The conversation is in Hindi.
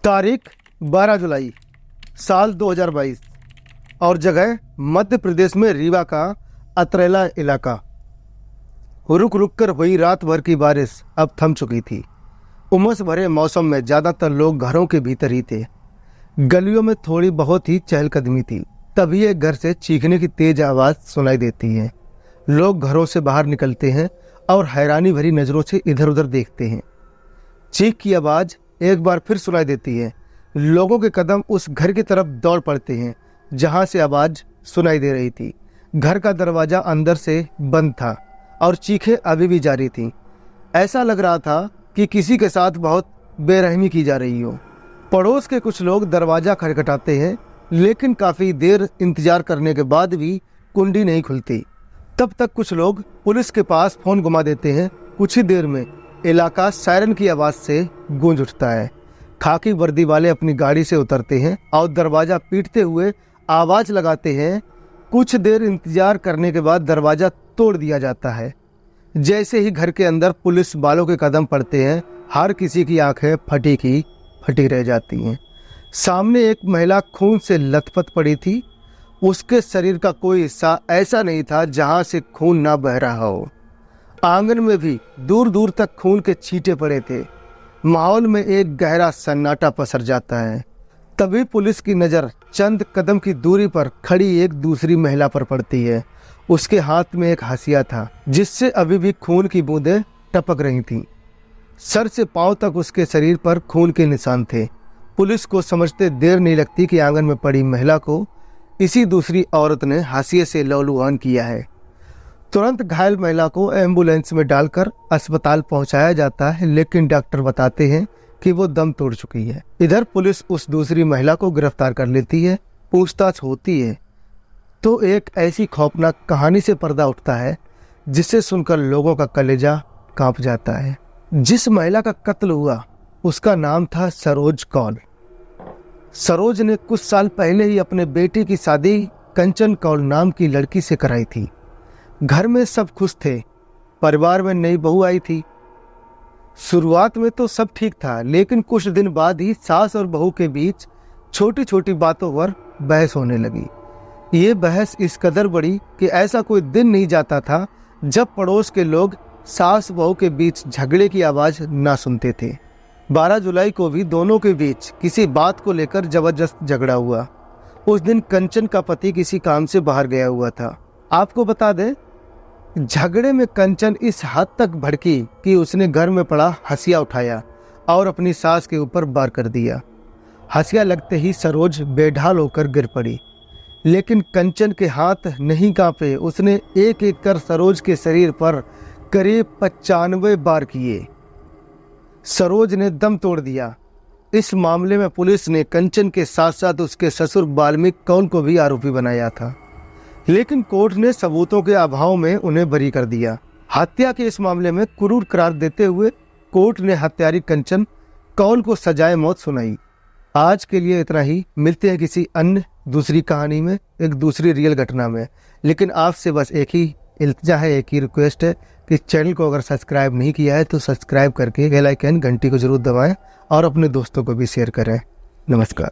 तारीख 12 जुलाई साल 2022 और जगह मध्य प्रदेश में रीवा का अतरेला इलाका। रुक रुक कर हुई रात भर की बारिश अब थम चुकी थी। उमस भरे मौसम में ज़्यादातर लोग घरों के भीतर ही थे। गलियों में थोड़ी बहुत ही चहलकदमी थी। तभी एक घर से चीखने की तेज आवाज़ सुनाई देती है। लोग घरों से बाहर निकलते हैं और हैरानी भरी नज़रों से इधर उधर देखते हैं। चीख की आवाज़ एक बार फिर सुनाई देती है। लोगों के कदम उस घर की तरफ दौड़ पड़ते हैं जहां से आवाज़ सुनाई दे रही थी। घर का दरवाज़ा अंदर से बंद था और चीखें अभी भी जारी थीं। ऐसा लग रहा था कि किसी के साथ बहुत बेरहमी की जा रही हो। पड़ोस के कुछ लोग दरवाज़ा खटखटाते हैं, लेकिन काफ़ी देर इंतजार करने के बाद भी कुंडी नहीं खुलती। तब तक कुछ लोग पुलिस के पास फ़ोन घुमा देते हैं। कुछ ही देर में इलाका सायरन की आवाज़ से गूंज उठता है। खाकी वर्दी वाले अपनी गाड़ी से उतरते हैं और दरवाज़ा पीटते हुए आवाज़ लगाते हैं। कुछ देर इंतजार करने के बाद दरवाज़ा तोड़ दिया जाता है। जैसे ही घर के अंदर पुलिस वालों के कदम पड़ते हैं, हर किसी की आंखें फटी की फटी रह जाती हैं। सामने एक महिला खून से लथपथ पड़ी थी। उसके शरीर का कोई हिस्सा ऐसा नहीं था जहां से खून ना बह रहा हो। आंगन में भी दूर दूर तक खून के छींटे पड़े थे। माहौल में एक गहरा सन्नाटा पसर जाता है। तभी पुलिस की नज़र चंद कदम की दूरी पर खड़ी एक दूसरी महिला पर पड़ती है। उसके हाथ में एक हंसिया था जिससे अभी भी खून की बूंदें टपक रही थीं। सर से पांव तक उसके शरीर पर खून के निशान थे। पुलिस को समझते देर नहीं लगती कि आंगन में पड़ी महिला को इसी दूसरी औरत ने हाशिए से लहूलुहान किया है। तुरंत घायल महिला को एम्बुलेंस में डालकर अस्पताल पहुंचाया जाता है, लेकिन डॉक्टर बताते हैं कि वो दम तोड़ चुकी है। इधर पुलिस उस दूसरी महिला को गिरफ्तार कर लेती है। पूछताछ होती है तो एक ऐसी खौफनाक कहानी से पर्दा उठता है जिसे सुनकर लोगों का कलेजा कांप जाता है। जिस महिला का कत्ल हुआ उसका नाम था सरोज कौल। सरोज ने कुछ साल पहले ही अपने बेटे की शादी कंचन कौल नाम की लड़की से कराई थी। घर में सब खुश थे। परिवार में नई बहू आई थी। शुरुआत में तो सब ठीक था, लेकिन कुछ दिन बाद ही सास और बहू के बीच छोटी छोटी बातों पर बहस होने लगी। ये बहस इस कदर बढ़ी कि ऐसा कोई दिन नहीं जाता था जब पड़ोस के लोग सास बहू के बीच झगड़े की आवाज़ ना सुनते थे। 12 जुलाई को भी दोनों के बीच किसी बात को लेकर जबरदस्त झगड़ा हुआ। उस दिन कंचन का पति किसी काम से बाहर गया हुआ था। आपको बता दें, झगड़े में कंचन इस हद तक भड़की कि उसने घर में पड़ा हंसिया उठाया और अपनी सास के ऊपर वार कर दिया। हंसिया लगते ही सरोज बेढाल होकर गिर पड़ी, लेकिन कंचन के हाथ नहीं कांपे। उसने एक एक कर सरोज के शरीर पर करीब 95 बार किए। सरोज ने दम तोड़ दिया। इस मामले में पुलिस ने कंचन के साथ साथ उसके ससुर वाल्मीकि कौल को भी आरोपी बनाया था, लेकिन कोर्ट ने सबूतों के अभाव में उन्हें बरी कर दिया। हत्या के इस मामले में क्रूर करार देते हुए कोर्ट ने हत्यारी कंचन कौल को सजाए मौत सुनाई। आज के लिए इतना ही। मिलते हैं किसी अन्य दूसरी कहानी में, एक दूसरी रियल घटना में। लेकिन आपसे बस एक ही इल्तिजा है, एक ही रिक्वेस्ट है कि चैनल को अगर सब्सक्राइब नहीं किया है तो सब्सक्राइब करके बेल आइकन घंटी को जरूर दबाएं और अपने दोस्तों को भी शेयर करें। नमस्कार।